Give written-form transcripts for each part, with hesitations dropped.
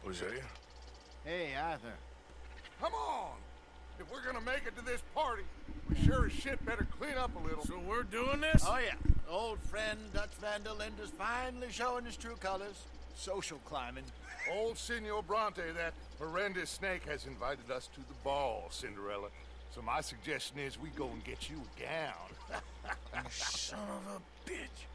Jose? Hey, Arthur. Come on! If we're gonna make it to this party, we sure as shit better clean up a little. So we're doing this? Oh, yeah. Old friend Dutch Van der Linde's finally showing his true colors. Social climbing. Old Senor Bronte, that horrendous snake, has invited us to the ball, Cinderella. So my suggestion is we go and get you a gown. You son of a bitch.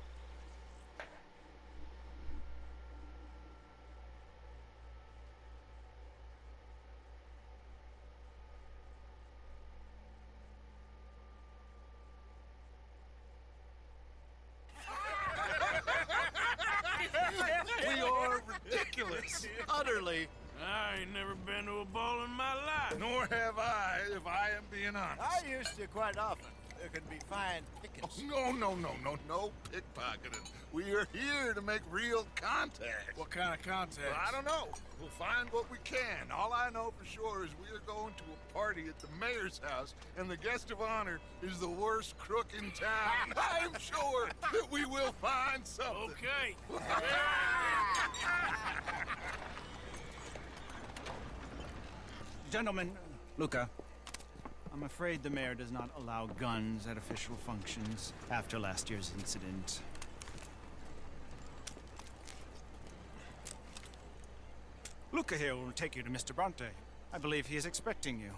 We are ridiculous. Utterly. I ain't never been to a ball in my life. Nor have I, if I am being honest. I used to quite often. There can be fine pickings. No pickpocketing. We are here to make real contact. What kind of contact? Well, I don't know. We'll find what we can. All I know for sure is we are going to a party at the mayor's house, and the guest of honor is the worst crook in town. I'm sure that we will find something. Okay. Gentlemen, Luca, I'm afraid the mayor does not allow guns at official functions after last year's incident. Luca here will take you to Mr. Bronte. I believe he is expecting you.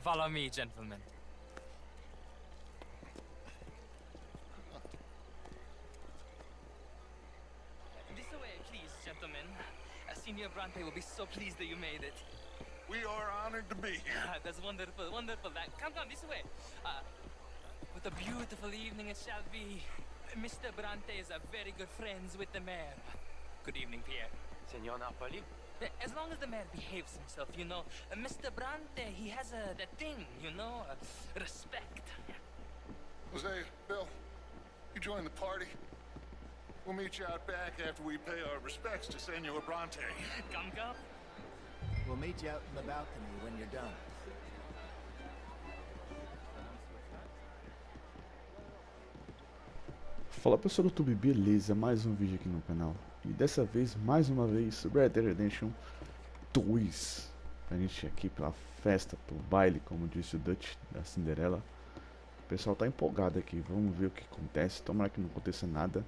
Follow me, gentlemen. This way, please, gentlemen. Senior Bronte will be so pleased that you made it. We are honored to be here. That's wonderful, wonderful. Come, this way. What a beautiful evening it shall be. Mr. Bronte is a very good friends with the mayor. Good evening, Pierre. Senor Napoli? As long as the mayor behaves himself, you know. Mr. Bronte, he has that thing, you know, respect. Jose, Bill, you join the party. We'll meet you out back after we pay our respects to Senor Bronte. Come. We'll meet you out in the balcony when you're done. Fala pessoal do YouTube, beleza? Mais um vídeo aqui no canal. E dessa vez, mais uma vez, Red Dead Redemption 2. A gente aqui pela festa, pelo baile, como disse o Dutch da Cinderela. O pessoal tá empolgado aqui, vamos ver o que acontece. Tomara que não aconteça nada.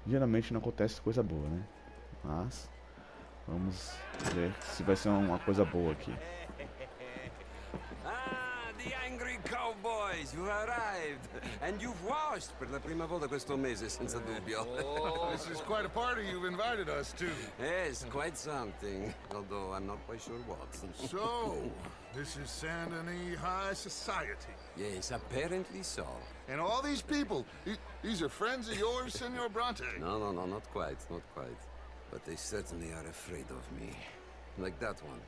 Geralmente não acontece coisa boa, né? Mas vamos ver se vai ser uma coisa boa aqui. The angry cowboys, you arrived, and you've washed per la prima volta questo mese, senza dubbio. Oh, this is quite a party you've invited us to. Yes, quite something, although I'm not quite sure what. So, this is Saint Denis High Society. Yes, apparently so. And all these people, these are friends of yours, Senor Bronte? No, not quite, not quite. But they certainly are afraid of me. Like that one.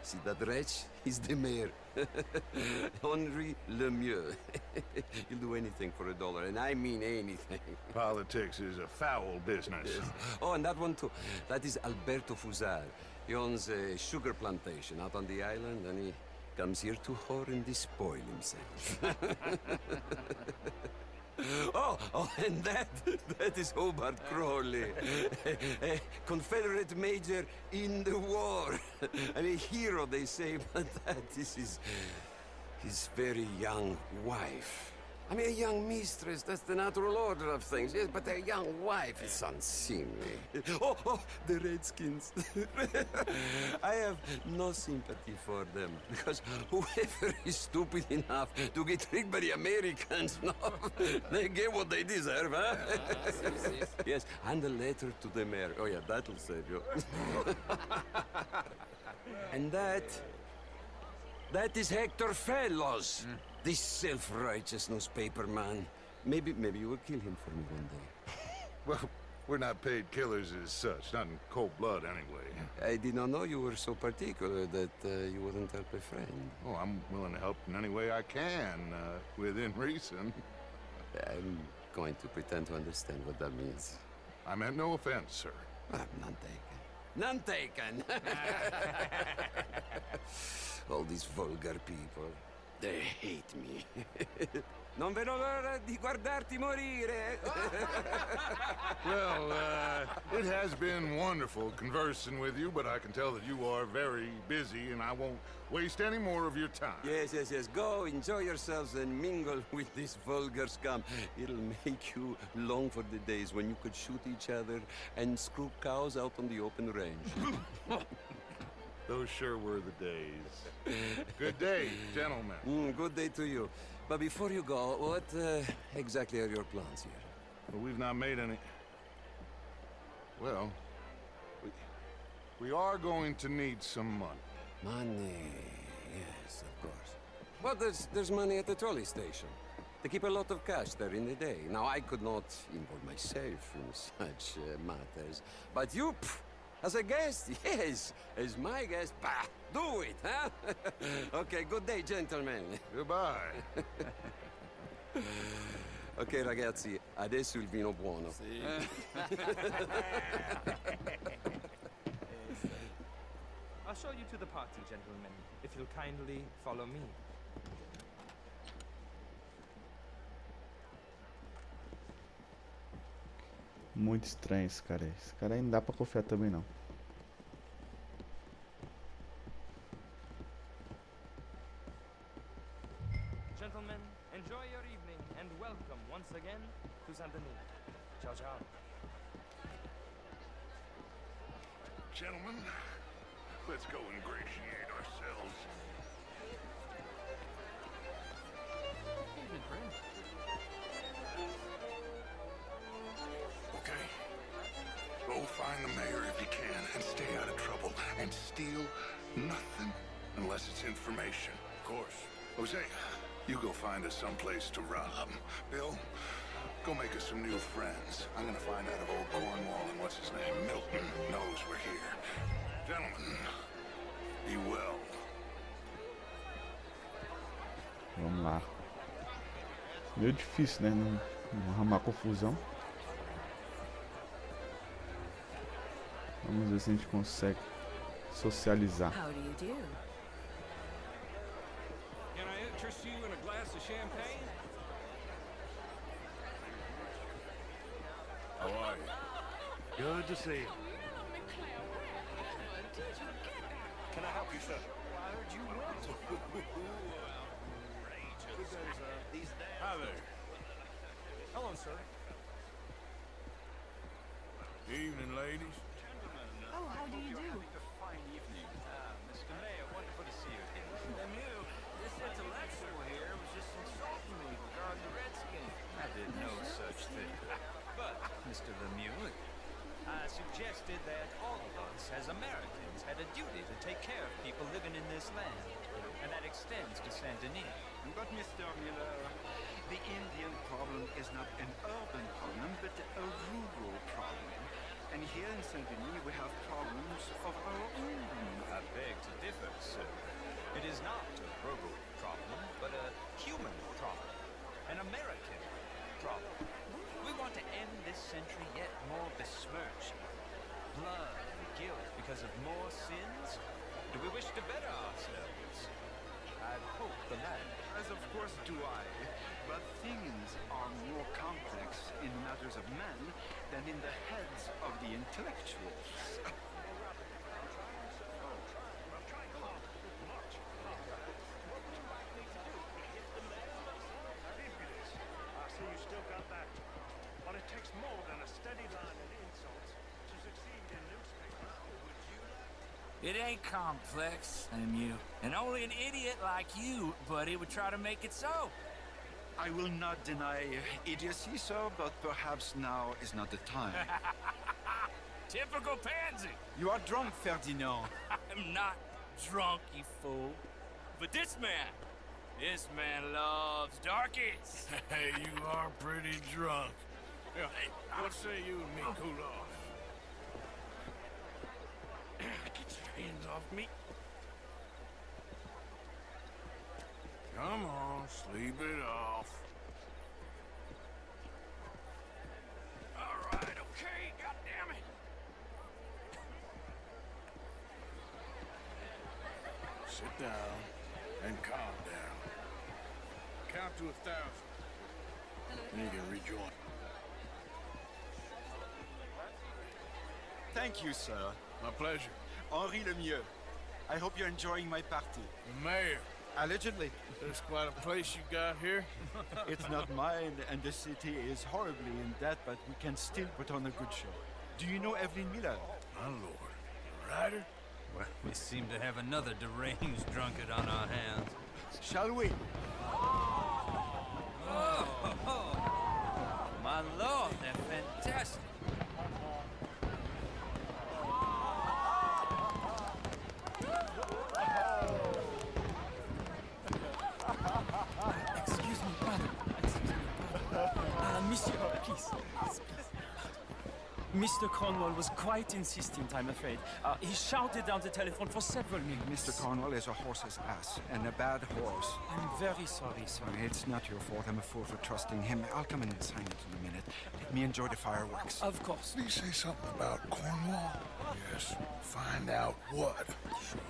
See that wretch? He's the mayor. Henri Lemieux. He'll do anything for $1, and I mean anything. Politics is a foul business. Yes. Oh, and that one too. That is Alberto Fusar. He owns a sugar plantation out on the island, and he comes here to whore and despoil himself. Oh, and that is Hobart Crawley, a Confederate major in the war, and a hero, they say, but that is his very young wife. I mean, a young mistress, that's the natural order of things, yes, but a young wife is unseemly. Oh, the Redskins. I have no sympathy for them, because whoever is stupid enough to get tricked by the Americans, no, they get what they deserve, huh? Yes, and a letter to the mayor. Oh, yeah, that'll save you. And that is Hector Fellows. This self-righteous newspaper man. Maybe you will kill him for me one day. Well, we're not paid killers as such, not in cold blood anyway. I did not know you were so particular that you wouldn't help a friend. Oh, I'm willing to help in any way I can, within reason. I'm going to pretend to understand what that means. I meant no offense, sir. None taken. None taken! All these vulgar people. They hate me. Non vedo l'ora di guardarti morire. Well, it has been wonderful conversing with you, but I can tell that you are very busy, and I won't waste any more of your time. Yes, yes, yes. Go, enjoy yourselves and mingle with this vulgar scum. It'll make you long for the days when you could shoot each other and screw cows out on the open range. Those sure were the days. Good day, gentlemen. Good day to you. But before you go, what exactly are your plans here? Well, we've not made any... Well, we are going to need some money. Money, yes, of course. Well, there's money at the trolley station. They keep a lot of cash there in the day. Now, I could not involve myself in such matters. But you, as a guest, yes, as my guest, bah, do it, huh? Okay, good day, gentlemen. Goodbye. Ok, ragazzi, adesso il vino buono. I'll show you to the party, gentlemen, if you'll kindly follow me. Muito estranho esse cara aí. Esse cara aí não dá pra confiar também não. Gentlemen, enjoy your evening and welcome once again to Saint Denis. Ciao, ciao. Gentlemen, let's go ingratiate ourselves. Evening, friend. Okay. Go find the mayor if you can and stay out of trouble and steal nothing unless it's information. Of course. Jose, you go find us someplace to rob. Bill, go make us some new friends. I'm gonna find out if old Cornwall and what's his name, Milton, knows we're here. Gentlemen, be well. Vamos lá. Meio difícil, né? Não arrumar confusão. Vamos ver se a gente consegue socializar. How do you do? Can I interest you in a glass of champagne? How are you? Good to see you. Can I help you, sir? I heard you went. Hi there. Hello, sir. Evening, ladies. Oh, how do you do? Mr. Mayor, wonderful to see you again. Lemieux, this intellectual here was just insulting me regarding the Redskins. I did no such thing. But, Mr. Lemieux, I suggested that all of us, as Americans, had a duty to take care of people living in this land. And that extends to Saint Denis. But, Mr. Miller, the Indian problem is not an urban problem, but a rural problem. And here in Saint Denis, we have problems of our own. I beg to differ, sir. It is not a rural problem, but a human problem. An American problem. We want to end this century yet more besmirched. Blood and guilt because of more sins? Do we wish to better ourselves? I'd hope the latter. As of course do I. But things are more complex in matters of men than in the heads of the intellectuals. I see you still got that. But it takes more than a steady line of insults to succeed in newspapers. It ain't complex, Lemieux. And only an idiot like you, buddy, would try to make it so. I will not deny idiocy, sir, but perhaps now is not the time. Typical pansy. You are drunk, Ferdinand. I'm not drunk, you fool. But this man loves darkies. Hey, you are pretty drunk. Yeah, what say you and me cool off? Get your hands off me. Come on, sleep it off. All right, okay, goddammit. Sit down and calm down. Count to 1,000. You can rejoin. Thank you, sir. My pleasure. Henri Lemieux. I hope you're enjoying my party. The mayor. Allegedly. There's quite a place you got here. It's not mine, and the city is horribly in debt, but we can still put on a good show. Do you know Evelyn Miller? My lord. A writer? Well, we seem to have another deranged drunkard on our hands. Shall we? Oh, my lord, they're fantastic. Excuse me, brother. Monsieur, please. Mr. Cornwall was quite insistent, I'm afraid. He shouted down the telephone for several minutes. Mr. Cornwall is a horse's ass, and a bad horse. I'm very sorry, sir. It's not your fault. I'm a fool for trusting him. I'll come in and sign it in a minute. Let me enjoy the fireworks. Of course. Did he say something about Cornwall? Yes. Find out what. Sure.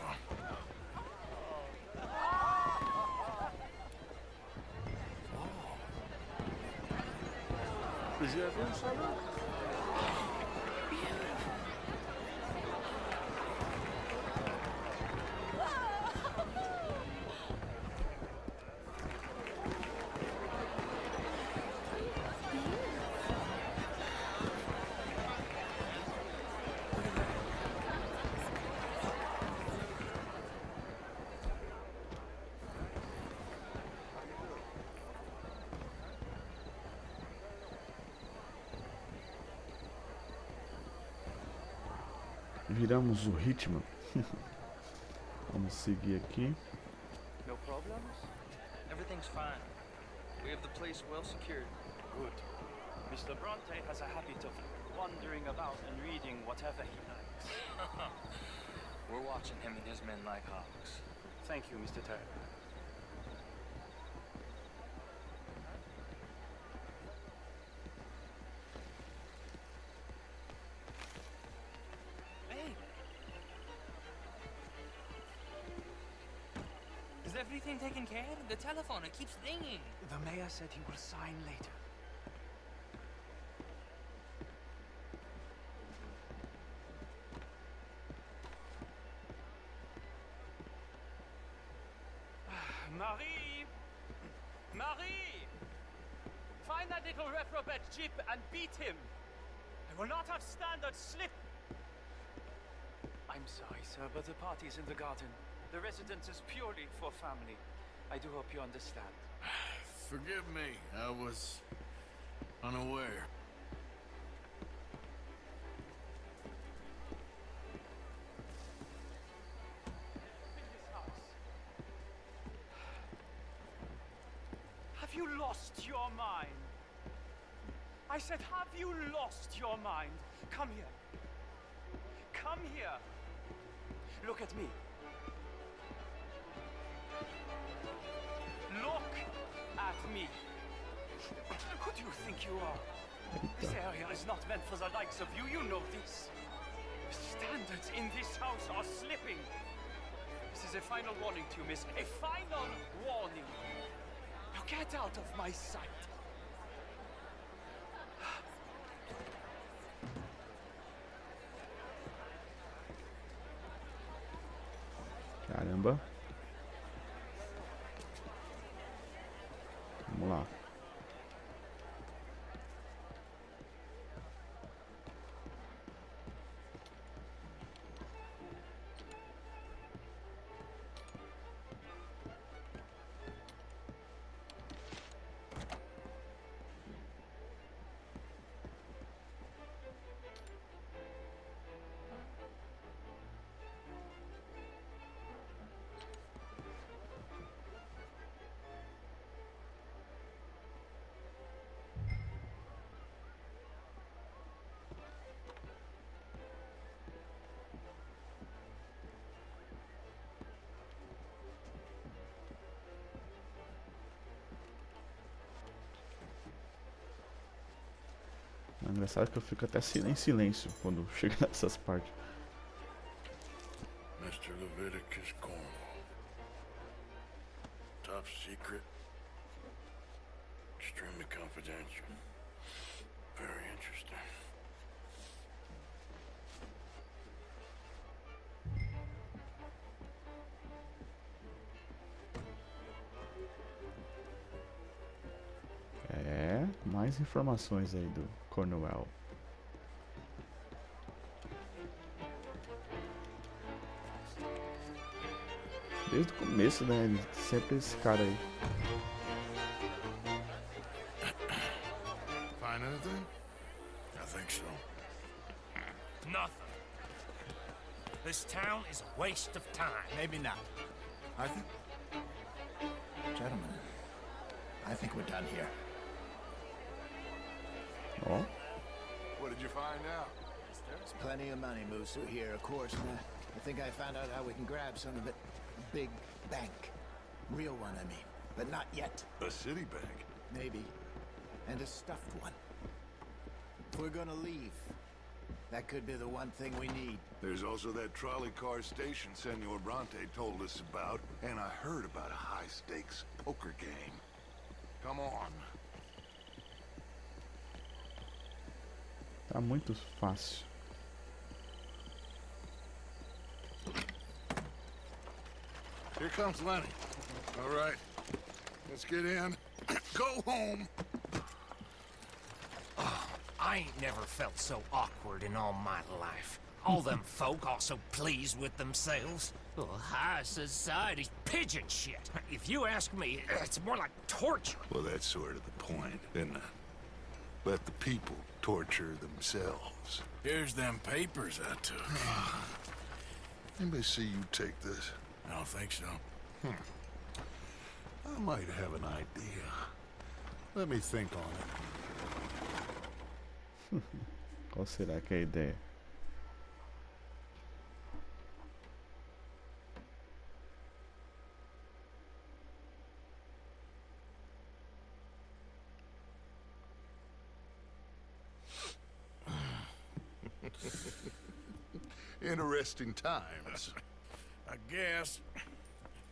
Is that inside? Viramos o ritmo. Vamos seguir aqui. No problems? Everything's fine. We have the place well secured. Good. Mr. Bronte has a habit of wandering about and reading whatever he likes. We're watching him and his men like hawks. Thank you, Mr. Turner. Is everything taken care of? The telephone, it keeps ringing. The mayor said he will sign later. Marie! Marie! Find that little reprobate Jip and beat him. I will not have standard slip. I'm sorry, sir, but the party's in the garden. The residence is purely for family. I do hope you understand. Forgive me. I was unaware. Have you lost your mind? I said, have you lost your mind? Come here. Come here. Look at me. Look at me. Who do you think you are? This area is not meant for the likes of you. You know this. The standards in this house are slipping. This is a final warning to you, miss. A final warning. Now get out of my sight. Caramba. Vamos lá. É engraçado que eu fico até em silêncio quando chega nessas partes. Mr. Leviticus Cornwall. Top secret. Extremely confidential. Very interesting. É, mais informações aí do Cornwell. Desde o começo, né? Ele sempre esse cara aí. Find anything? I think so. Nothing. This town is a waste of time. Maybe not. I think... Gentlemen, I think we're done here. Ó. What did you find out? There's plenty of money moves through here, of course, and I think I found out how we can grab some of it. Big bank. Real one, I mean. But not yet. A city bank? Maybe. And a stuffed one. If we're gonna leave, that could be the one thing we need. There's also that trolley car station Senor Bronte told us about, and I heard about a high-stakes poker game. Come on. Tá muito fácil. Here comes Lenny. All right. Let's get in. Go home. I ain't never felt so awkward in all my life. All them folk all so pleased with themselves. Oh, high society's pigeon shit. If you ask me, it's more like torture. Well, that's sort of the point, isn't it? Let the people torture themselves. Here's them papers I took. Anybody see you take this? I don't think so. I might have an idea. Let me think on it. Qual será que é a ideia? Interesting times. I guess.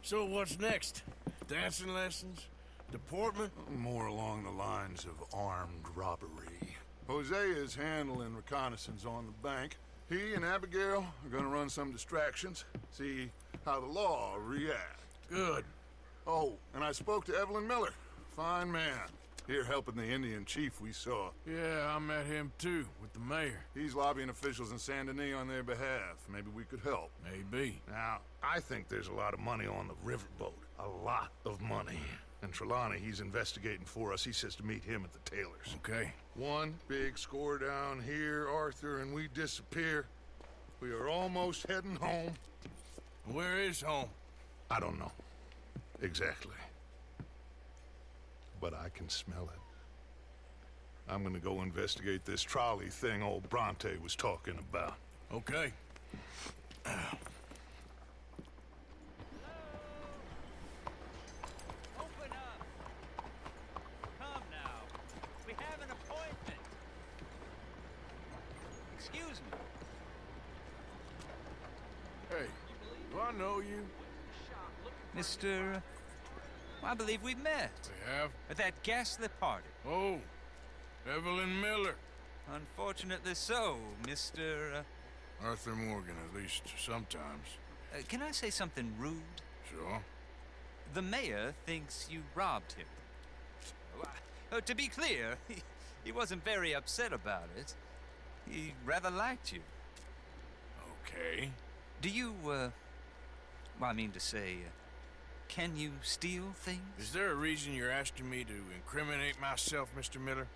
So what's next? Dancing lessons? Deportment? More along the lines of armed robbery. Hosea is handling reconnaissance on the bank. He and Abigail are gonna run some distractions, see how the law reacts. Good. Oh, and I spoke to Evelyn Miller. Fine man. Here helping the Indian chief we saw. Yeah, I met him too, with the mayor. He's lobbying officials in Saint Denis on their behalf. Maybe we could help. Maybe. Now, I think there's a lot of money on the riverboat. A lot of money. And Trelawney, he's investigating for us. He says to meet him at the Taylor's. Okay. One big score down here, Arthur, and we disappear. We are almost heading home. Where is home? I don't know. Exactly. But I can smell it. I'm gonna go investigate this trolley thing old Bronte was talking about. Okay. Open up. Come now. We have an appointment. Excuse me. Hey, do I know you? Mr. I believe we met. We have? At that ghastly party. Oh, Evelyn Miller. Unfortunately so, Mr. Arthur Morgan, at least sometimes. Can I say something rude? Sure. The mayor thinks you robbed him. To be clear, he wasn't very upset about it. He rather liked you. Okay. Do you, well, I mean to say, can you steal things? Is there a reason you're asking me to incriminate myself, Mr. Miller?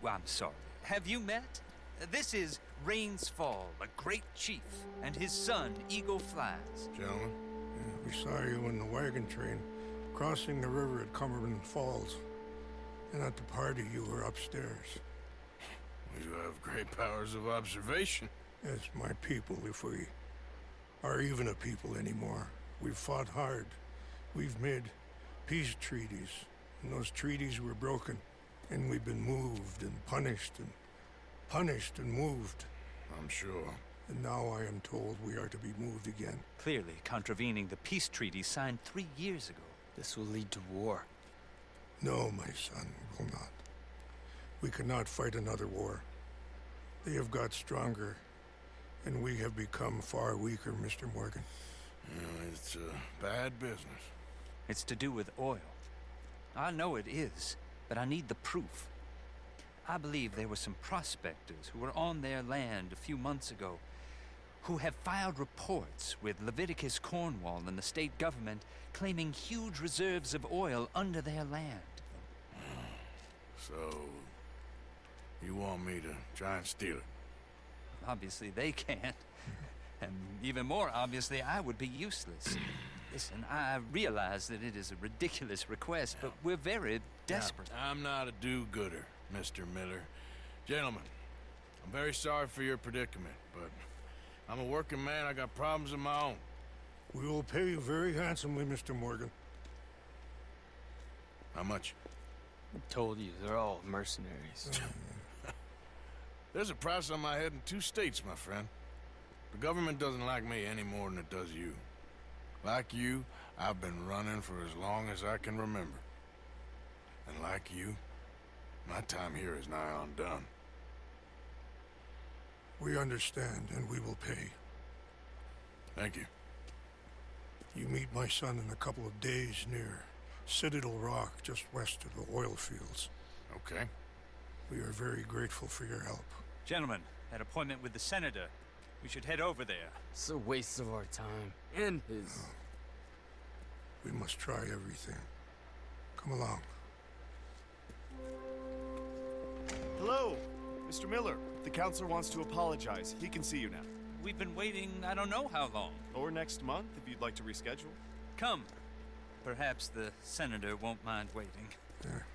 Well, I'm sorry. Have you met? This is Rains Fall, a great chief, and his son, Eagle Flies. Gentlemen? We saw you in the wagon train, crossing the river at Cumberland Falls. And at the party, you were upstairs. You have great powers of observation. Yes, my people, if we are even a people anymore. We've fought hard. We've made peace treaties. And those treaties were broken. And we've been moved and punished and moved. I'm sure. And now I am told we are to be moved again. Clearly contravening the peace treaty signed 3 years ago. This will lead to war. No, my son, will not. We cannot fight another war. They have got stronger, and we have become far weaker, Mr. Morgan. It's a bad business. It's to do with oil. I know it is, but I need the proof. I believe there were some prospectors who were on their land a few months ago who have filed reports with Leviticus Cornwall and the state government claiming huge reserves of oil under their land. So, you want me to try and steal it? Obviously they can't. And even more obviously, I would be useless. Listen, I realize that it is a ridiculous request, but we're very desperate. Now, I'm not a do-gooder, Mr. Miller. Gentlemen, I'm very sorry for your predicament, but I'm a working man. I got problems of my own. We will pay you very handsomely, Mr. Morgan. How much? I told you, they're all mercenaries. There's a price on my head in 2 states, my friend. The government doesn't like me any more than it does you. Like you, I've been running for as long as I can remember. And like you, my time here is nigh undone. We understand, and we will pay. Thank you. You meet my son in a couple of days near Citadel Rock, just west of the oil fields. Okay. We are very grateful for your help. Gentlemen, that appointment with the senator. We should head over there. It's a waste of our time. And his. We must try everything. Come along. Hello, Mr. Miller. The counselor wants to apologize. He can see you now. We've been waiting I don't know how long. Or next month, if you'd like to reschedule. Come. Perhaps the senator won't mind waiting. There.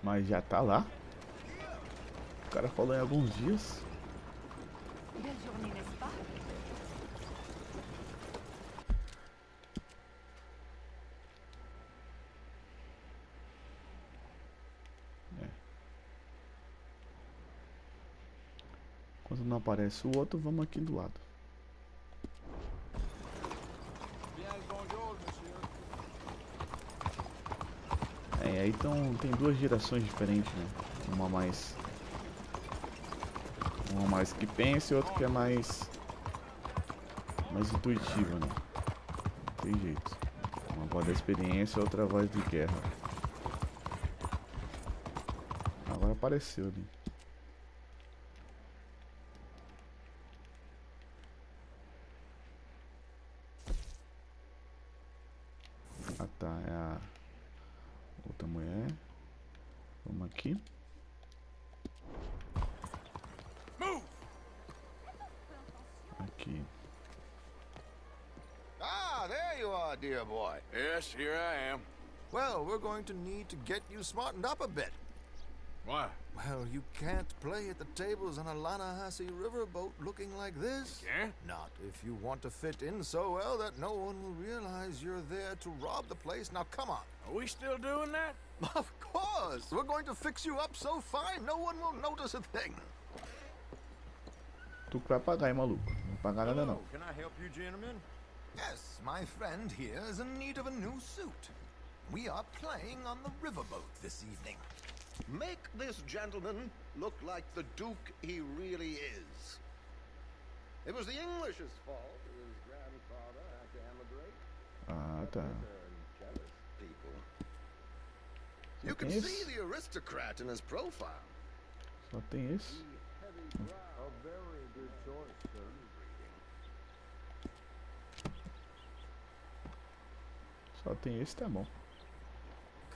Mas já tá lá. O cara falou em alguns dias. É. Quando não aparece o outro, vamos aqui do lado. É, aí então tem 2 gerações diferentes, né? Uma mais que pensa e outra que é mais intuitiva, né? Não tem jeito. Uma voz da experiência e outra voz de guerra. Agora apareceu ali. Ah tá, é a outra mulher. Vamos aqui. Aqui. Ah, there you are, dear boy. Yes, here I am. Well, we're going to need to get you smartened up a bit. Why? Well, you can't play at the tables on a Lannahechee riverboat looking like this. Can't? Not if you want to fit in so well that no one will realize you're there to rob the place. Now, come on. Are we still doing that? Of course. We're going to fix you up so fine, no one will notice a thing. Tu que vai pagar, hein, maluco? Não vai pagar nada não. Can I help you, gentlemen? Yes, my friend here is in need of a new suit. We are playing on the riverboat this evening. Make this gentleman look like the Duke he really is. It was the English's fault that his grandfather had to emigrate. Ah, tá. Jealous people. You can see the aristocrat in his profile. Só tem esse. A very good choice, sir. Só tem esse, tá bom.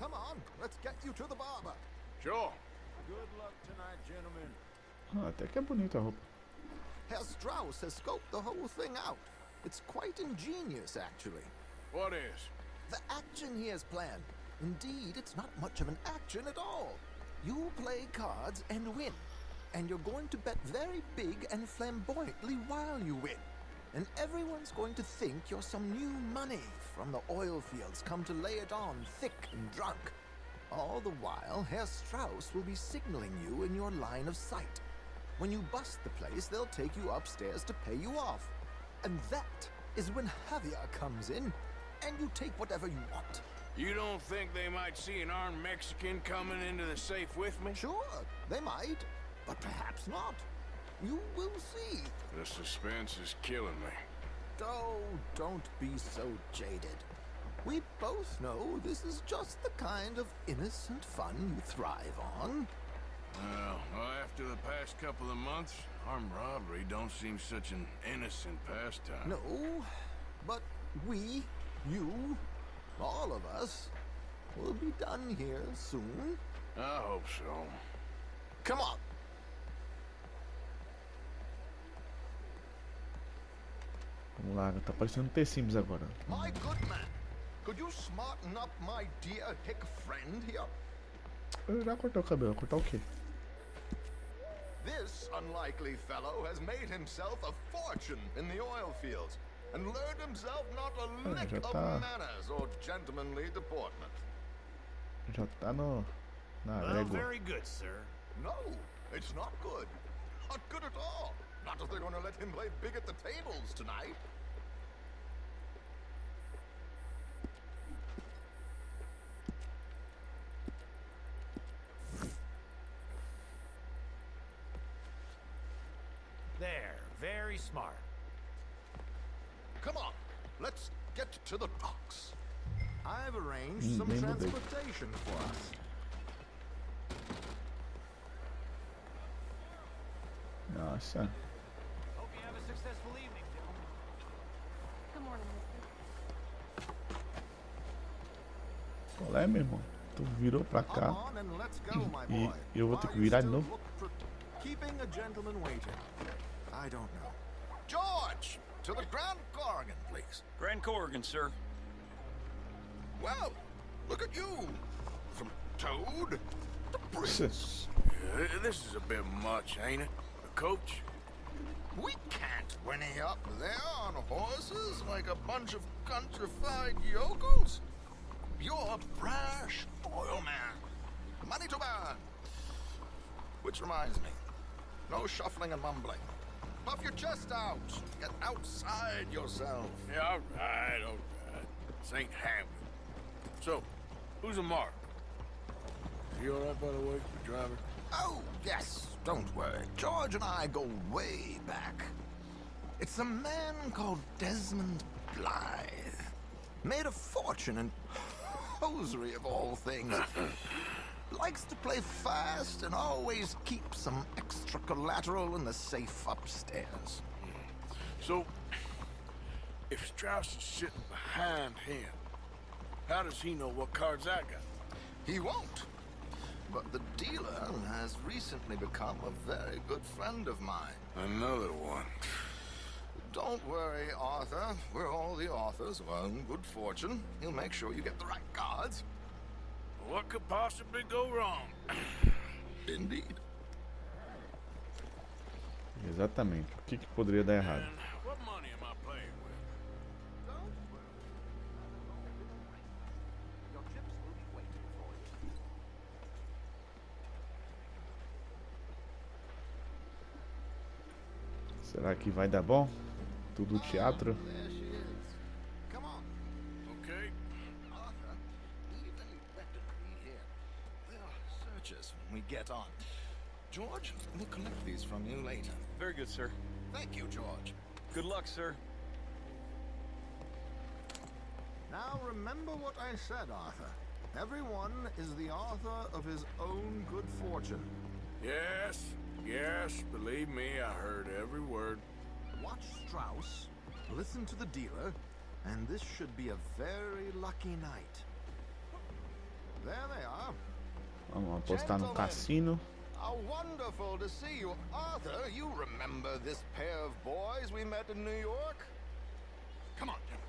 Come on, let's get you to the barber. Sure. Good luck tonight, gentlemen. Ah, até que é bonita a roupa. Herr Strauss has scoped the whole thing out. It's quite ingenious, actually. What is? The action he has planned. Indeed, it's not much of an action at all. You play cards and win. And you're going to bet very big and flamboyantly while you win. And everyone's going to think you're some new money from the oil fields come to lay it on thick and drunk. All the while, Herr Strauss will be signaling you in your line of sight. When you bust the place, they'll take you upstairs to pay you off. And that is when Javier comes in, and you take whatever you want. You don't think they might see an armed Mexican coming into the safe with me? Sure, they might, but perhaps not. You will see. The suspense is killing me. Oh, don't be so jaded. We both know this is just the kind of innocent fun you thrive on. Well, after the past couple of months, armed robbery don't seem such an innocent pastime. No, but we, you, all of us, will be done here soon. I hope so. Come on. Vamos lá, tá parecendo The Sims agora. My good man, could you smarten up my dear hick friend here? Eu já cortei o cabelo, cortar o quê? This unlikely fellow has made himself a fortune in the oil fields and learned himself not a lick of manners or gentlemanly deportment. Já tá no na Well, régua. very good, sir. No, it's not good. Not good at all. Not if they're going to let him play big at the tables tonight. There, very smart. Come on, let's get to the docks. I've arranged some lembro dele. transportation for us. Nossa. Hope you have a successful evening, gentlemen. Good morning, Qual é, meu irmão? Tu virou pra cá Come on and let's go, my e boy. eu vou ter Why que you virar de still novo. look for keeping a gentleman waiting? I don't know. George, to the Grand Corrigan, please. Grand Corrigan, sir. Well, look at you. From Toad to Prince. This is a bit much, ain't it? A coach? We can't whinny up there on horses like a bunch of countrified yokels. You're a brash oil man. Money to burn. Which reminds me, no shuffling and mumbling. Puff your chest out. Get outside yourself. Yeah, all right. This ain't happening. So, who's a mark? Is he all right, by the way, the driver? Oh, yes, don't worry. George and I go way back. It's a man called Desmond Blythe. Made a fortune in hosiery of all things. Likes to play fast and always keep some extra collateral in the safe upstairs. So, if Strauss is sitting behind him, how does he know what cards I got? He won't. But the dealer has recently become a very good friend of mine. Another one. Don't worry, Arthur. We're all the authors of our own good fortune. He'll make sure you get the right cards. What could possibly go wrong? Indeed. Exatamente. O que poderia dar errado? What money am I playing with? Your chips will be waiting for you. Será que vai dar bom? Tudo teatro? There she is. Come on. Okay. Arthur, even better be here. They'll search us when we get on. George, we'll collect these from you later. Very good, sir. Thank you, George. Good luck, sir. Now remember what I said, Arthur. Everyone is the author of his own good fortune. Yes, believe me, I heard every word. Watch Strauss, listen to the dealer, and this should be a very lucky night. There they are. Vamos apostar no cassino. How wonderful to see you. Arthur, you remember this pair of boys we met in New York? Come on, gentlemen.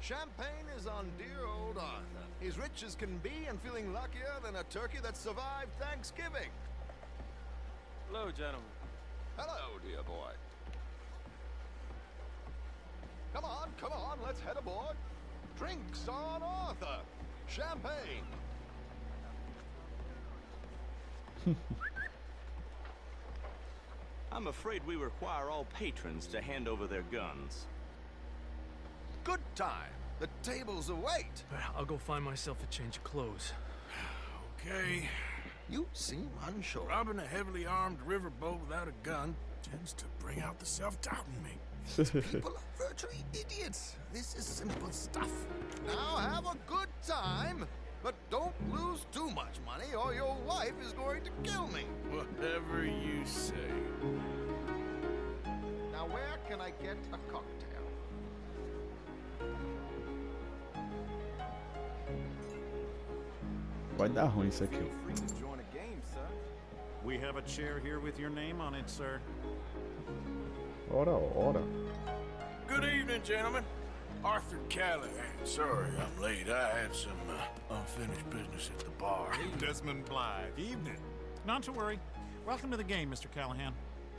Champagne is on dear old Arthur. He's rich as can be and feeling luckier than a turkey that survived Thanksgiving. Hello, gentlemen. Hello, dear boy. Come on, let's head aboard. Drinks on Arthur. Champagne. I'm afraid we require all patrons to hand over their guns. Good time. The tables await. I'll go find myself a change of clothes. Okay. You seem unsure. Robbing a heavily armed riverboat without a gun tends to bring out the self-doubt in me. People are virtually idiots. This is simple stuff. Now have a good time, but don't lose too much money or your wife is going to kill me. Whatever you say. Now where can I get a cocktail? Vai dar ruim isso aqui. We have a chair here with your name on it, sir. Ora, ora. Good evening, gentlemen. Arthur Callahan. Sorry I'm late. I had some unfinished business at the bar. Desmond Blythe. Evening. Not to worry. Welcome to the game, Mr. Callahan.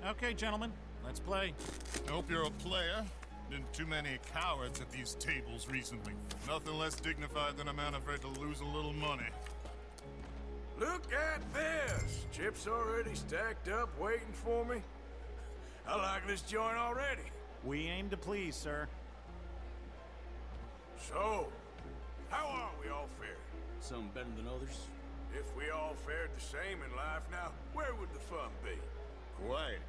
Okay, gentlemen, let's play. I hope you're a player. Been too many cowards at these tables recently. Nothing less dignified than a man afraid to lose a little money. Look at this! Chips already stacked up, waiting for me. I like this joint already. We aim to please, sir. So, how are we all fared? Some better than others. If we all fared the same in life now, where would the fun be? Quiet.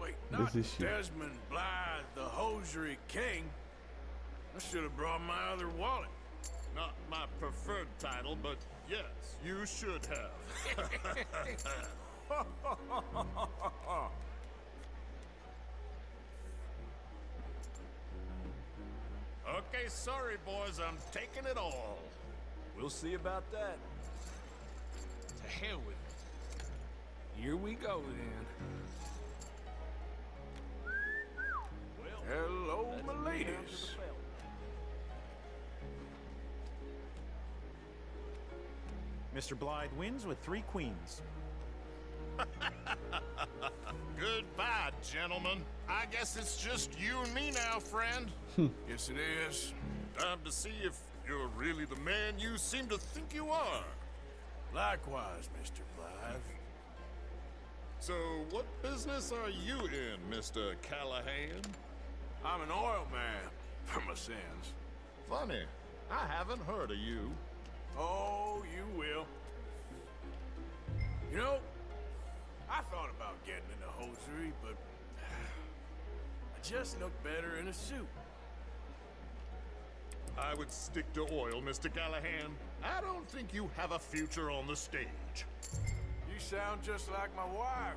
Wait, not Desistiu. Desmond Blythe, the hosiery king. I should have brought my other wallet. Not my preferred title, but yes, you should have. Okay, sorry, boys, I'm taking it all. We'll see about that. To hell with it. Here we go, then. Hello, my ladies. Mr. Blythe wins with 3 queens. Goodbye, gentlemen. I guess it's just you and me now, friend. Yes, it is. Time to see if you're really the man you seem to think you are. Likewise, Mr. Blythe. So, what business are you in, Mr. Callahan? I'm an oil man, for my sins. Funny, I haven't heard of you. Oh, you will. You know, I thought about getting into hosiery, but I just look better in a suit. I would stick to oil, Mr. Callahan. I don't think you have a future on the stage. You sound just like my wife.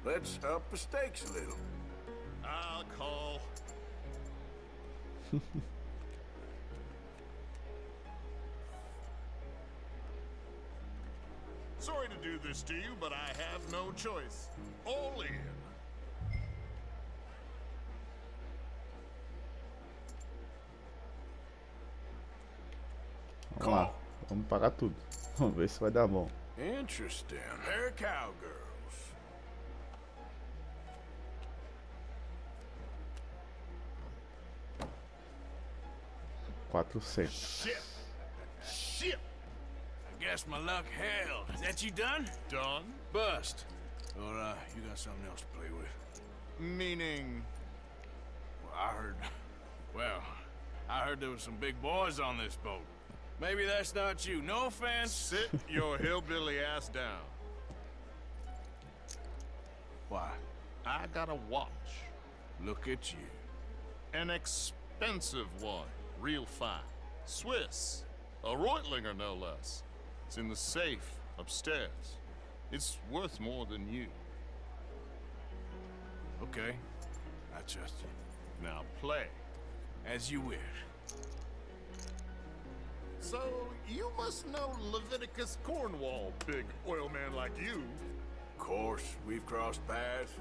Let's up the stakes a little. I'll call. Sorry to do this to you, but I have no choice. All in. Vamos lá, vamos pagar tudo. Vamos ver se vai dar bom. Interesting. They're cowgirls. 400. Shit! I guess my luck held. Is that you done? Done? Bust. Or, you got something else to play with? Meaning? Well, I heard there was some big boys on this boat. Maybe that's not you. No offense. Sit your hillbilly ass down. Why? I got a watch. Look at you. An expensive one. Real fine. Swiss. A Reutlinger, no less. It's in the safe upstairs. It's worth more than you. Okay. I trust you. Now play. As you wish. So, you must know Leviticus Cornwall, big oil man like you. Of course, we've crossed paths.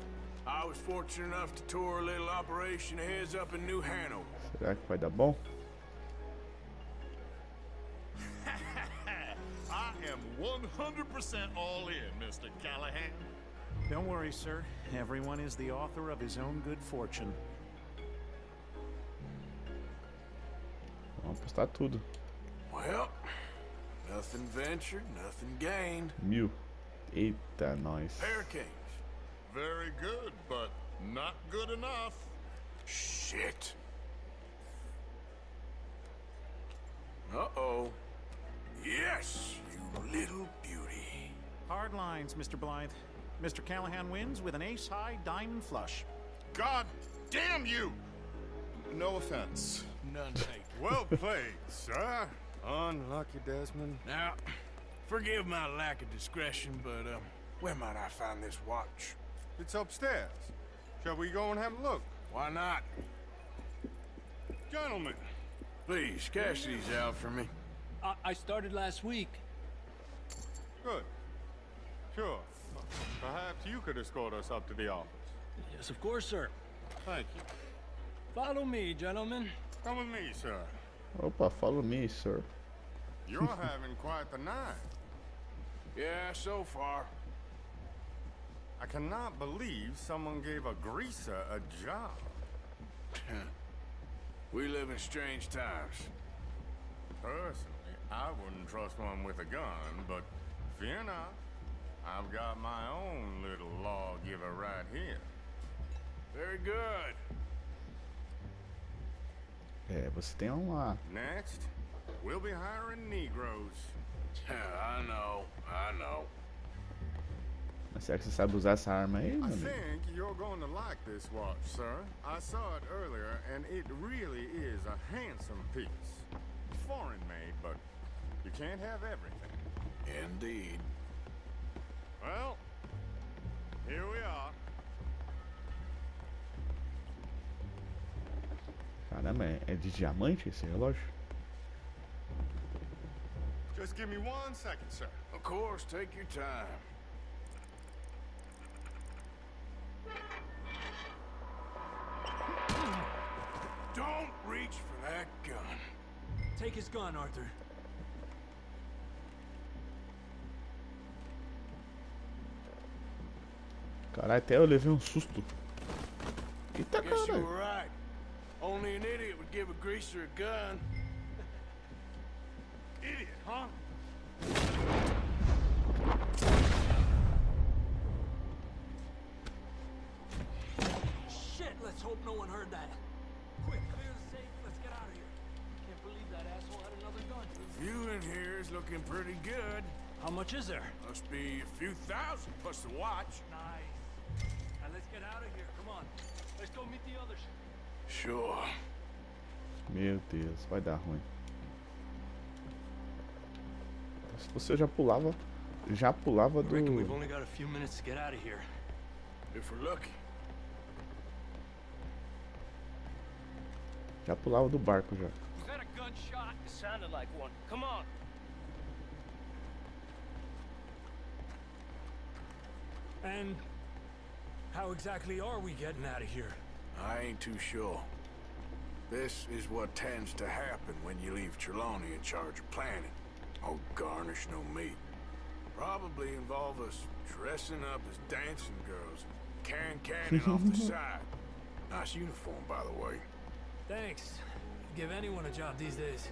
I was fortunate enough to tour a little operation of his up in New Hanover. Será que vai dar bom? I am 100% all in, Mr. Callahan. Don't worry, sir. Everyone is the author of his own good fortune. apostar tudo. Well, nothing ventured, nothing gained. 1000. Eita, nós. Pair of kings. Very good, but not good enough. Shit. Uh-oh. Yes, you little beauty. Hard lines, Mr. Blythe. Mr. Callahan wins with an ace-high diamond flush. God damn you! No offense. None taken. Well played, sir. Unlucky, Desmond. Now, forgive my lack of discretion, but, where might I find this watch? It's upstairs. Shall we go and have a look? Why not? Gentlemen. Please, cash these out for me. I started last week. Good. Sure. Perhaps you could escort us up to the office. Yes, of course, sir. Thank you. Follow me, gentlemen. Come with me, sir. Opa, follow me, sir. You're having quite the night. Yeah, so far. I cannot believe someone gave a greaser a job. We live in strange times. Personally, I wouldn't trust one with a gun, but fear not. I've got my own little lawgiver right here. Very good. É, você tem uma... Next, we'll be hiring Negroes. I know. Mas será que você sabe usar essa arma aí, meu I amigo? think you're going to like this watch, sir. I saw it earlier, and it really is a handsome piece. Foreign made, but you can't have everything. Indeed. Well, here we are. Caramba, é de diamante esse relógio? Just give me 1 second, sir. Of course, take your time. Don't reach for that gun. Take his gun, Arthur. Caralho, até eu levei um susto. Eita, Guess you caralho. were right. Only an idiot would give a greaser a gun. Idiot, huh? Shit, let's hope no one heard that. Quick, clear the safe. Let's get out of here. Can't believe that asshole had another gun. The view in here is looking pretty good. How much is there? Must be a few thousand plus the watch. Nice. Now let's get out of here. Come on. Let's go meet the others. Sure. Meu Deus, vai dar ruim. Se você já pulava do... Reckon we've only got a few minutes to get out of here. If we're lucky. Já pulava do barco já. Was that a gunshot? It sounded like one. Come on. And how exactly are we getting out of here? I ain't too sure. This is what tends to happen when you leave Trelawney in charge of planning. Oh, garnish no meat. Probably involve us dressing up as dancing girls, carrying cannon off the side. Nice uniform, by the way. Thanks. Give anyone a job these days.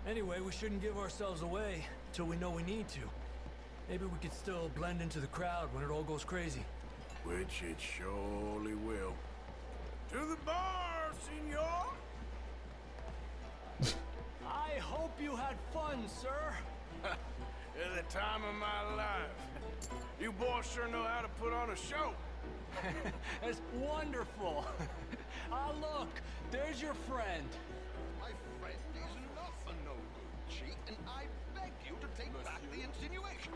Anyway, we shouldn't give ourselves away until we know we need to. Maybe we could still blend into the crowd when it all goes crazy. Which it surely will. To the bar, senor! I hope you had fun, sir. At the time of my life. You boys sure know how to put on a show. That's wonderful. Ah, look, there's your friend. My friend is not a no good cheat, and I beg you to take back the insinuation.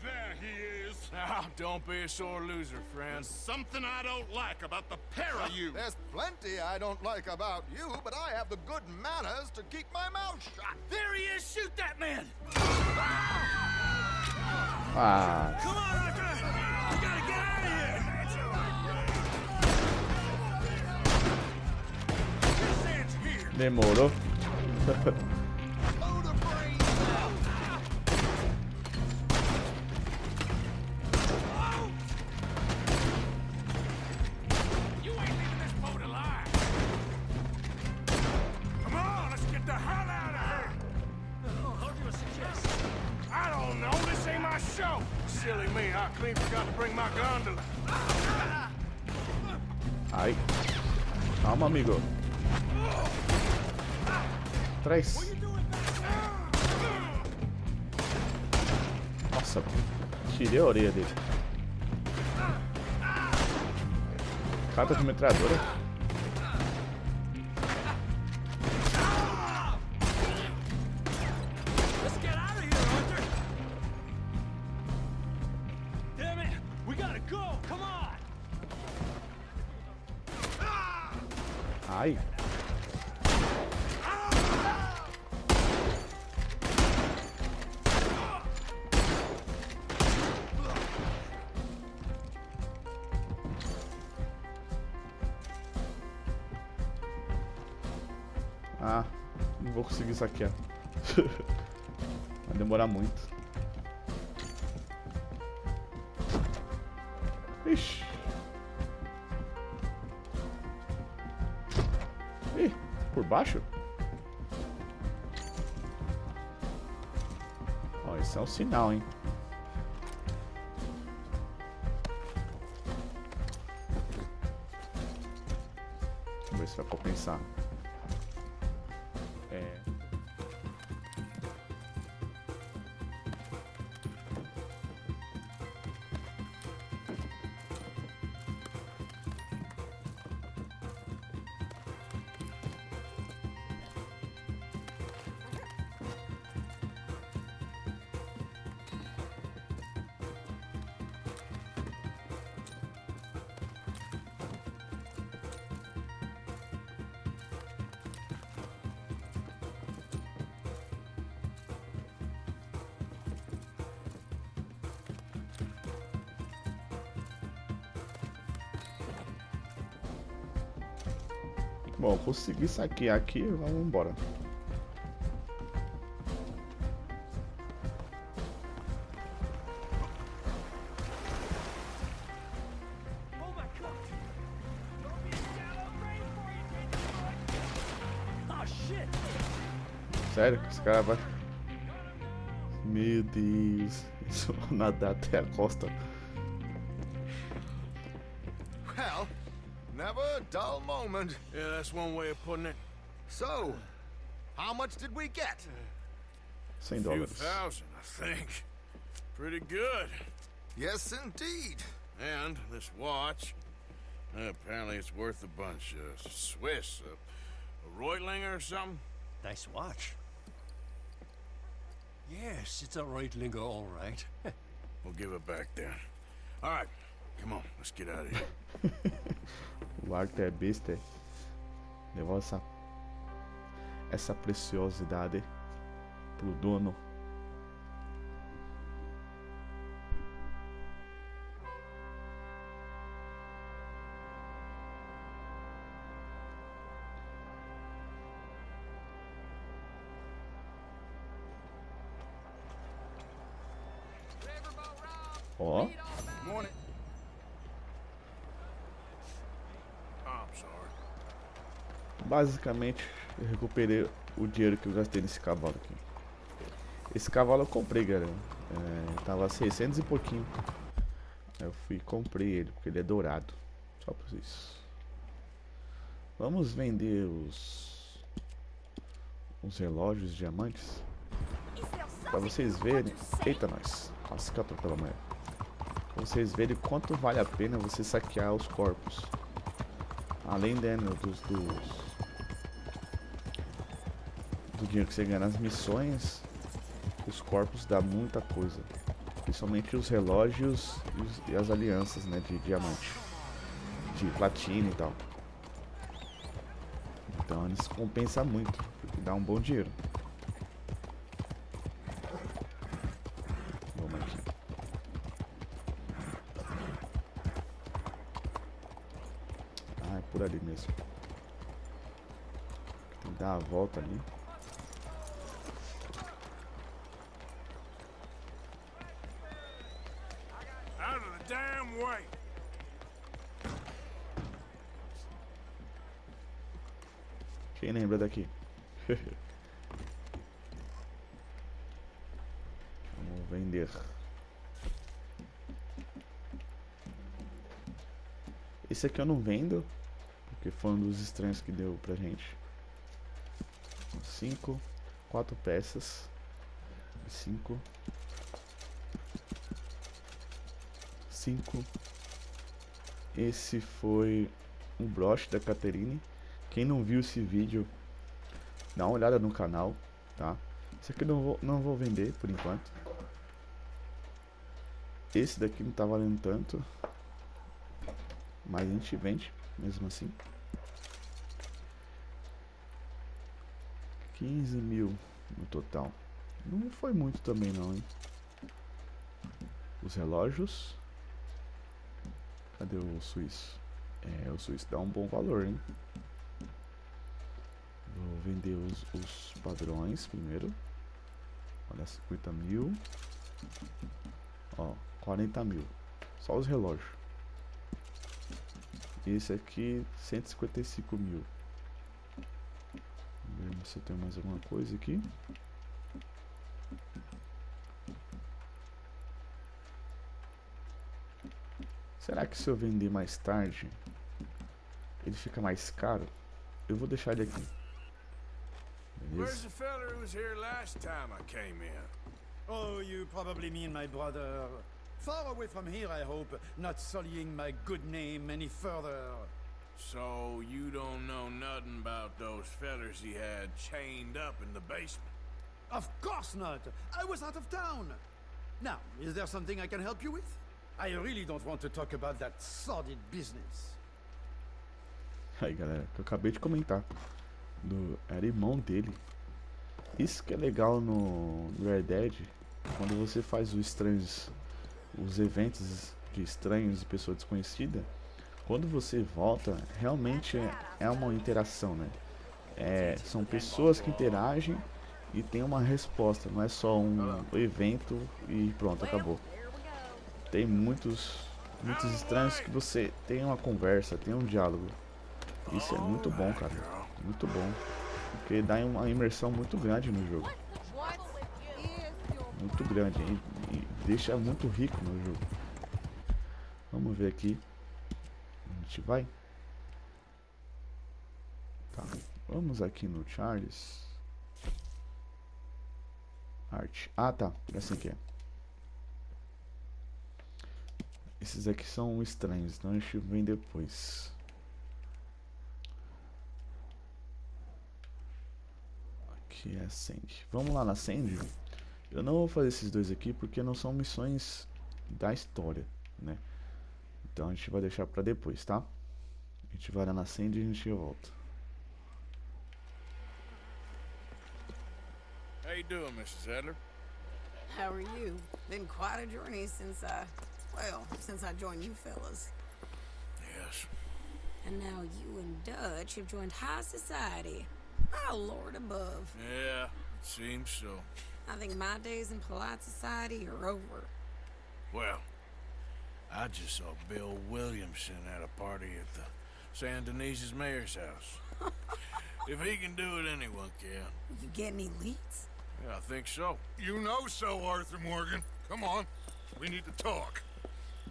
There he is. Now, don't be a sore loser, friend. There's something I don't like about the pair of you. There's plenty I don't like about you, but I have the good manners to keep my mouth shut. There he is! Shoot that man! Ah, Come on, Arthur! We gotta get out of here! demorou. Silly me, I clean forgot to bring my gondola. Ai. Calma, amigo. Três. Nossa, tirei a orelha dele. Carta de metralhadora. Ai. Ah, não vou conseguir saquear. Vai demorar muito. Ixi. Ih, por baixo? Ó, isso é um sinal, hein? Vamos ver se vai compensar. É. Bom, consegui saquear aqui, vamos embora. Sério que esse cara vai... Meu Deus, eles vão nadar até a costa. Well, never a dull moment. Yeah, that's one way of putting it. So, how much did we get? $100. Few thousand, I think. Pretty good. Yes, indeed. And this watch, apparently it's worth a bunch. Swiss, a Reutlinger or something? Nice watch. Yes, it's a Reutlinger, all right. We'll give it back then. All right, come on, let's get out of here. O Arthur é besta. Levou essa preciosidade pro dono. Ó. Morning. I'm sorry. Basicamente, eu recuperei o dinheiro que eu gastei nesse cavalo aqui. Esse cavalo eu comprei, galera. Tava 600 e pouquinho. Aí eu fui e comprei ele, porque ele é dourado. Só por isso. Vamos vender os relógios diamantes. Pra vocês verem. Eita, nós. Nossa, que atropela a mulher. Pra vocês verem quanto vale a pena você saquear os corpos. Além do dinheiro que você ganha nas missões, os corpos dá muita coisa. Principalmente os relógios e as alianças, né, de diamante, de platina e tal. Então eles compensam muito, porque dá um bom dinheiro. Vamos aqui. Ah, é por ali mesmo. Tem que dar a volta ali. Out of the damn way. Quem lembra daqui? Vamos vender. Esse aqui eu não vendo, porque foi um dos estranhos que deu pra gente. 4 peças. 5. Esse foi um broche da Caterine. Quem não viu esse vídeo, dá uma olhada no canal, tá? Esse aqui eu não vou vender por enquanto. Esse daqui não tá valendo tanto, mas a gente vende mesmo assim. 15 mil no total. Não foi muito também não, hein? Os relógios. Cadê o suíço? O suíço dá um bom valor, hein? Vou vender os padrões primeiro. Olha, 50 mil. Ó, 40 mil. Só os relógios. Esse aqui, 155 mil. Vamos ver se tem mais alguma coisa aqui. Será que se eu vender mais tarde ele fica mais caro? Eu vou deixar ele aqui. Where's Beleza? the fella who was here last time I came in? Oh, you probably mean my brother. Far away from here, I hope, not sullying my good name any further. So you don't know nothing about those fellers he had chained up in the basement? Of course not! I was out of town! Now, is there something I can help you with? I really don't want to talk about that sordid business. Aí galera, que eu acabei de comentar. Era irmão dele. Isso que é legal no Red Dead. Quando você faz os eventos de estranhos e pessoa desconhecida, quando você volta, realmente é uma interação, né? São pessoas que interagem e tem uma resposta, não é só um evento e pronto, acabou. Tem muitos estranhos que você tem uma conversa, tem um diálogo. Isso é muito bom, cara. Muito bom. Porque dá uma imersão muito grande no jogo. Muito grande, hein? E deixa muito rico no jogo. Vamos ver aqui. A gente vai. Tá. Vamos aqui no Charles. Arte. Ah, tá. É assim que é. Esses aqui são estranhos, então a gente vem depois. Aqui é Sandy. Vamos lá na Sandy. Eu não vou fazer esses dois aqui porque não são missões da história, né? Então a gente vai deixar pra depois, tá? A gente vai lá na Sandy e a gente volta. How you doing, Mrs. Adler? How are you? Been quite a journey since I joined you fellas. Yes. And now you and Dutch have joined high society. Oh, Lord above. Yeah, it seems so. I think my days in polite society are over. Well, I just saw Bill Williamson at a party at the San Denise's mayor's house. If he can do it, anyone can. You get any leads? Yeah, I think so. You know so, Arthur Morgan. Come on, we need to talk.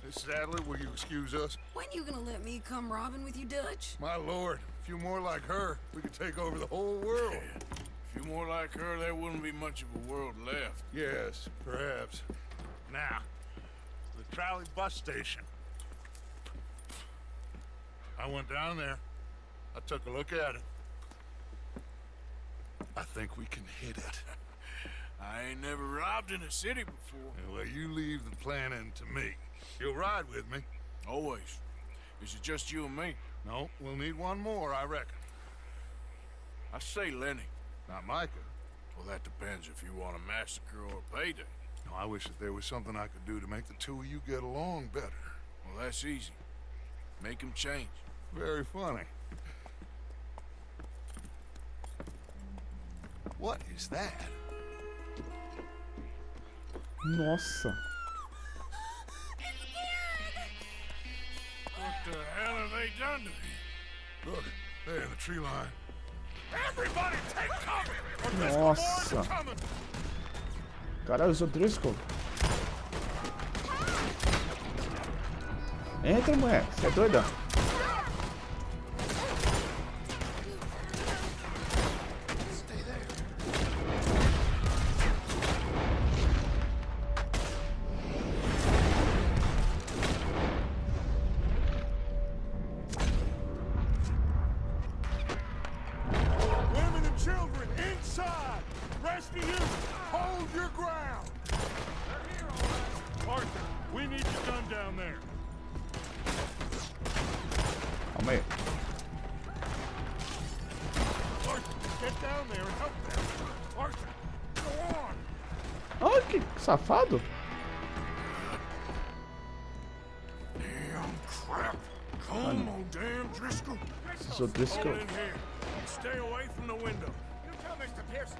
Mrs. Adler, will you excuse us? When you gonna let me come robbing with you, Dutch? My lord, a few more like her, we could take over the whole world. A few more like her, there wouldn't be much of a world left. Yes, perhaps. Now, the trolley bus station. I went down there. I took a look at it. I think we can hit it. I ain't never robbed in a city before. Well, you leave the planning to me. You'll ride with me? Always. Is it just you and me? No, we'll need one more, I reckon. I say Lenny. Not Micah. Well, that depends if you want a massacre or a payday. No, I wish that there was something I could do to make the two of you get along better. Well, that's easy. Make them change. Very funny. What is that? Nossa. What the hell have they done to me? Look, there in the tree line. Everybody take cover! Nossa. Caralho, eu sou Driscoll. Entra, mulher. Você é doida? children inside! Rest of you, hold your ground! They're here, all right. Arthur, we need you done down there. Calma aí. Arthur, get down there and help them. Arthur, go on! Olha que safado. Damn crap! Come on, damn Driscoll! This is Driscoll. Hold in here. Stay away from the window. You tell Mr. Pearson.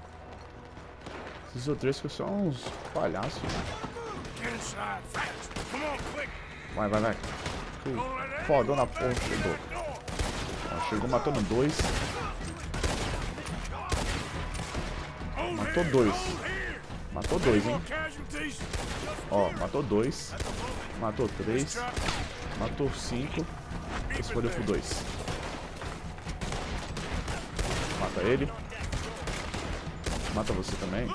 Esses Driscoll são uns palhaços. Get inside fast. Come on, quick. Vai, vai, vai. Fodona porra, chegou. Ó, chegou matando 2. Matou 2. Matou 2, hein? Ó, matou 2. Matou 3. Matou 5. Escolheu por 2. Mata ele. Mata você também.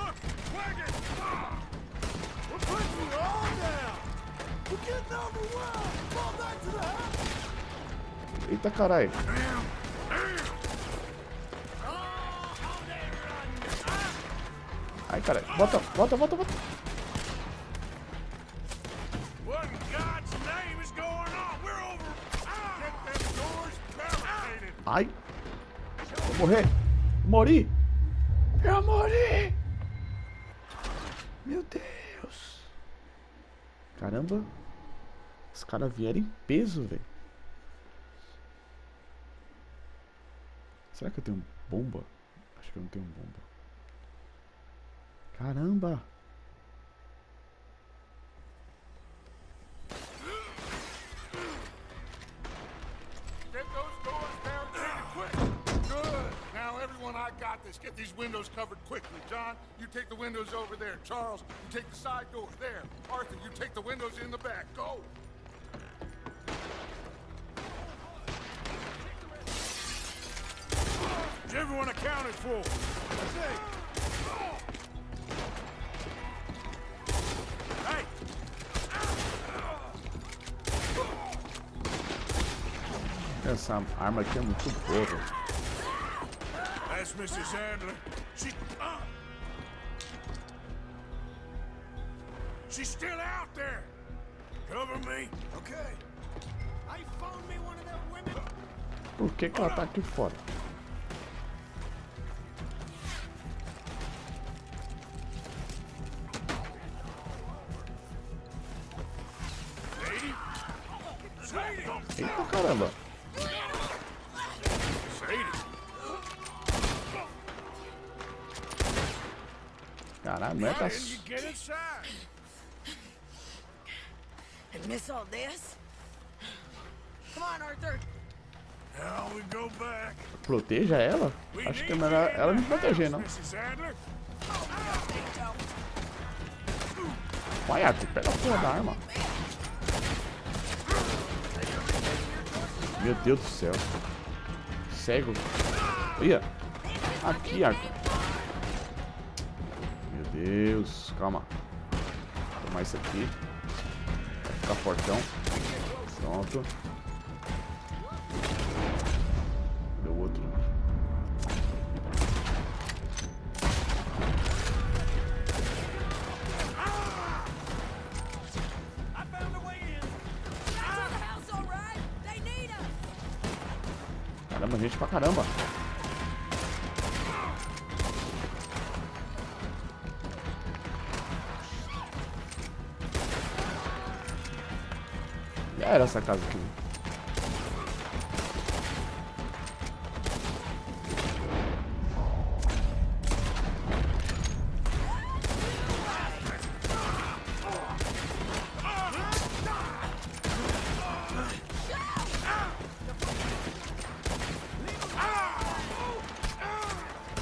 Eita caralho. Ai caralho. Volta, volta, volta, volta. Ai. Vou morrer. Morri. Eu morri. Meu Deus. Caramba. Os caras vieram em peso, velho. Será que eu tenho bomba? Acho que eu não tenho bomba. Caramba. I got this. Get these windows covered quickly. John, you take the windows over there. Charles, you take the side door. There. Arthur, you take the windows in the back. Go. Is everyone accounted for? Hey! Essa arma aqui é muito boa, velho. That's Mrs. Adler. She's still out there. Cover me. Okay. I found me one of them women. Por que ela tá aqui fora? Eita caramba. Caralho, não é pra... And miss all this? Come on, Arthur. Now we go back. Proteja ela? Acho que é melhor ela me proteger, não? Vai, Arthur, pega a porra da arma. Meu Deus do céu. Cego. Olha. Aqui, Arthur. Meu Deus. Calma. Vou tomar isso aqui. Vai ficar fortão. Pronto. Cadê o outro? Caramba, gente pra caramba. Já era essa casa aqui.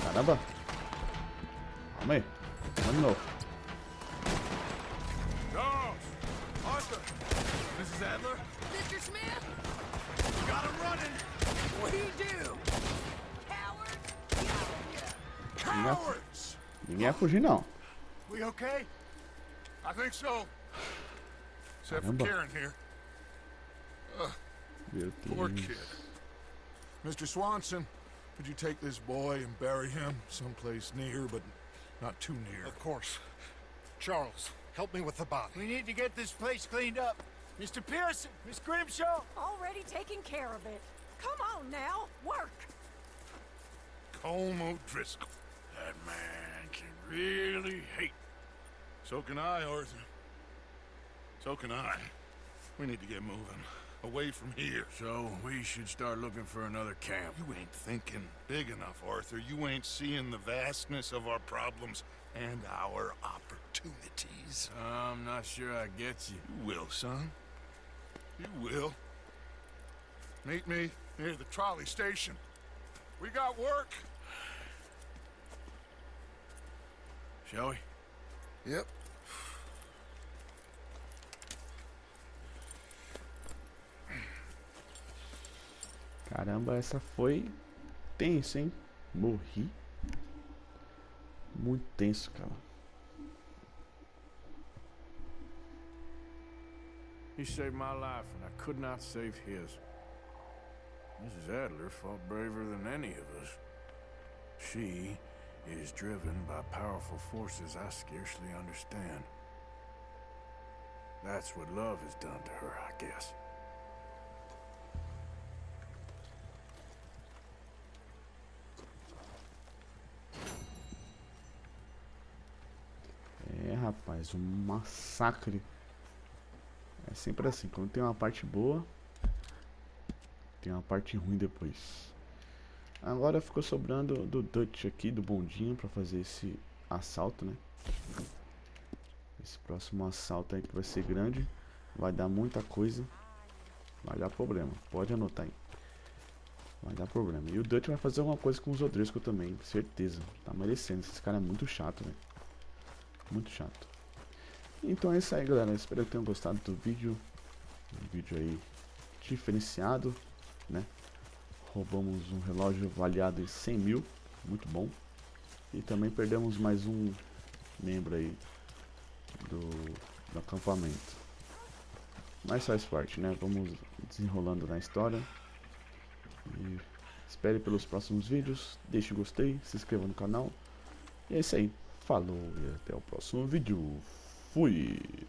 Caramba. Calma aí. Vamos de novo. Charles! Arthur! Mrs. Adler? Mr. Smith? Got him running! What do you do? Cowards! Ninguém vai fugir, não. We okay? I think so. Except for Caramba. Karen here. Meu Poor Deus. kid. Mr. Swanson, Could you take this boy and bury him someplace near, but not too near? Of course. Charles, help me with the body. We need to get this place cleaned up. Mr. Pearson, Miss Grimshaw. Already taking care of it. Come on now, work. Colm O'Driscoll. That man can really hate. So can I, Arthur. So can I. We need to get moving. Away from here. So we should start looking for another camp. You ain't thinking big enough, Arthur. You ain't seeing the vastness of our problems and our opportunities. I'm not sure I get you. You will, son. You will. Meet me near the trolley station. We got work. Shall we? Yep. Caramba, essa foi tenso, hein? Morri. Muito tenso, cara. He saved my life, and I could not save his. Mrs. Adler fought braver than any of us. She is driven by powerful forces I scarcely understand. That's what love has done to her, I guess. É, rapaz, um massacre. É sempre assim, quando tem uma parte boa, tem uma parte ruim depois. Agora ficou sobrando do Dutch aqui, do bondinho, pra fazer esse assalto, né? Esse próximo assalto aí que vai ser grande, vai dar muita coisa, vai dar problema, pode anotar aí. Vai dar problema. E o Dutch vai fazer alguma coisa com os O'Driscoll também, certeza. Tá merecendo, esse cara é muito chato, velho. Muito chato. Então é isso aí, galera. Espero que tenham gostado do vídeo. Um vídeo aí diferenciado, né? Roubamos um relógio avaliado em 100 mil. Muito bom. E também perdemos mais um membro aí do acampamento. Mas faz parte, né? Vamos desenrolando na história. E espere pelos próximos vídeos. Deixe o gostei, se inscreva no canal. E é isso aí. Falou e até o próximo vídeo. Fui!